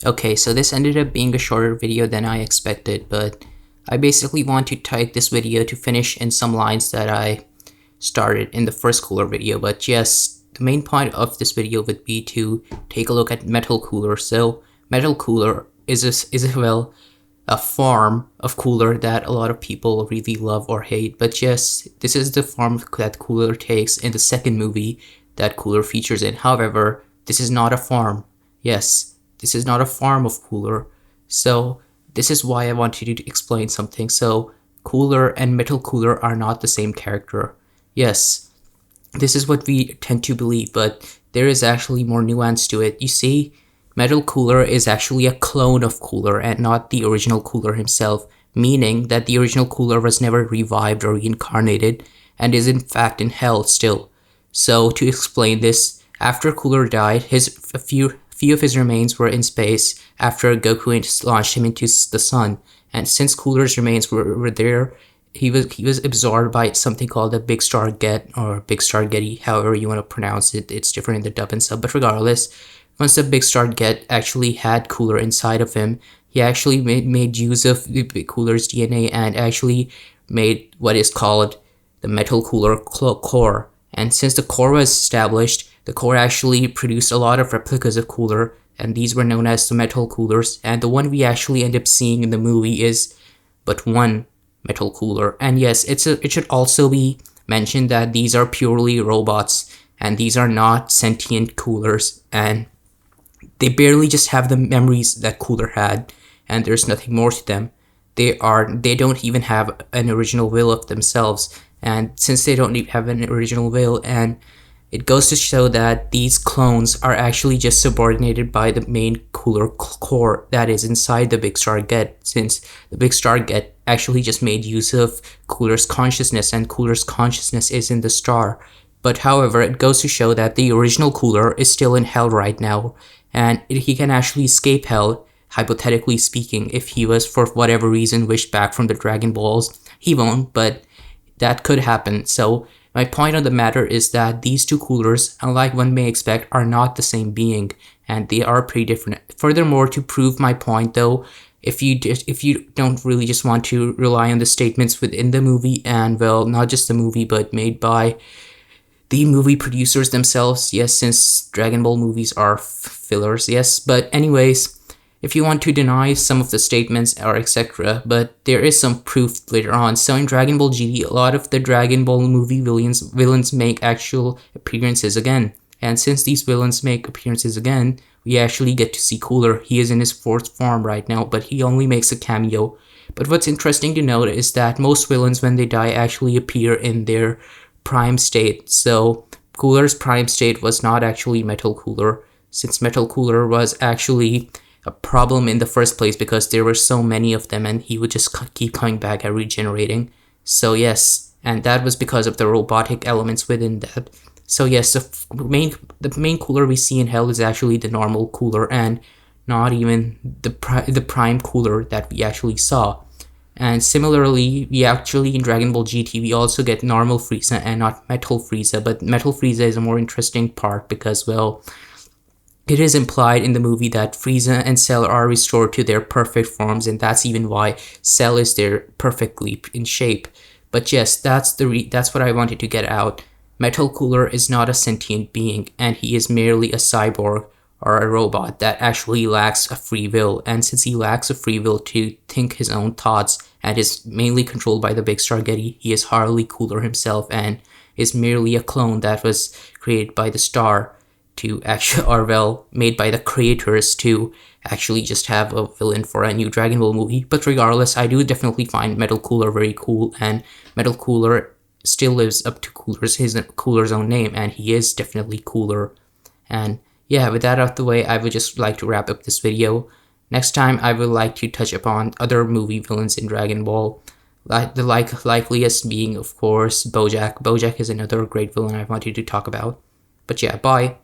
Okay, so this ended up being a shorter video than I expected, but I basically want to take this video to finish in some lines that I started in the first Cooler video. But yes, the main point of this video would be to take a look at Metal Cooler. So Metal Cooler is a form of Cooler that a lot of people really love or hate. But yes, this is the form that Cooler takes in the second movie that Cooler features in. However, this is not a form. Yes, this is not a form of Cooler. So this is why I wanted to explain something. So Cooler and Metal Cooler are not the same character. Yes, this is what we tend to believe, but there is actually more nuance to it. You see, Metal Cooler is actually a clone of Cooler and not the original Cooler himself, meaning that the original Cooler was never revived or reincarnated and is in fact in hell still. So to explain this, after Cooler died, a few of his remains were in space after Goku launched him into the sun, and since Cooler's remains were there, he was absorbed by something called the Big Star Get or Big Star Getty, however you want to pronounce it. It's different in the dub and sub, but regardless, once the Big Star Get actually had Cooler inside of him, he actually made use of Cooler's DNA and actually made what is called the Metal Cooler core. And since the core was established, the core actually produced a lot of replicas of Cooler, and these were known as the Metal Coolers. And the one we actually end up seeing in the movie is but one Metal Cooler. And yes, it should also be mentioned that these are purely robots, and these are not sentient Coolers, and they barely just have the memories that Cooler had, and there's nothing more to them. They don't even have an original will of themselves, and since they don't have an original will, and it goes to show that these clones are actually just subordinated by the main Cooler core that is inside the Big Star Get, since the Big Star Get actually just made use of Cooler's consciousness, and Cooler's consciousness is in the star. But however, it goes to show that the original Cooler is still in hell right now, and he can actually escape hell, hypothetically speaking, if he was for whatever reason wished back from the Dragon Balls. He won't, but that could happen. So my point on the matter is that these two Coolers, unlike one may expect, are not the same being, and they are pretty different. Furthermore, to prove my point though, if you don't really just want to rely on the statements within the movie, and well, not just the movie, but made by the movie producers themselves, yes, since Dragon Ball movies are fillers, yes, but anyways, if you want to deny some of the statements or etc., but there is some proof later on. So in Dragon Ball GT, a lot of the Dragon Ball movie villains make actual appearances again. And since these villains make appearances again, we actually get to see Cooler. He is in his fourth form right now, but he only makes a cameo. But what's interesting to note is that most villains, when they die, actually appear in their prime state. So Cooler's prime state was not actually Metal Cooler, since Metal Cooler was actually a problem in the first place because there were so many of them and he would just keep coming back and regenerating. So yes, and that was because of the robotic elements within that. So yes, the main Cooler we see in hell is actually the normal Cooler and not even the prime Cooler that we actually saw. And similarly, we actually in Dragon Ball GT we also get normal Frieza and not Metal Frieza, but Metal Frieza is a more interesting part because, well, it is implied in the movie that Frieza and Cell are restored to their perfect forms, and that's even why Cell is there perfectly in shape. But yes, that's what I wanted to get out. Metal Cooler is not a sentient being, and he is merely a cyborg or a robot that actually lacks a free will. And since he lacks a free will to think his own thoughts and is mainly controlled by the Big Star Getty, he is hardly Cooler himself and is merely a clone that was created by the star to actually, or well, made by the creators to actually just have a villain for a new Dragon Ball movie. But regardless, I do definitely find Metal Cooler very cool, and Metal Cooler still lives up to Cooler's own name, and he is definitely Cooler. And yeah, with that out of the way, I would just like to wrap up this video. Next time, I would like to touch upon other movie villains in Dragon Ball. The likeliest being, of course, Bojack. Bojack is another great villain I wanted to talk about. But yeah, bye.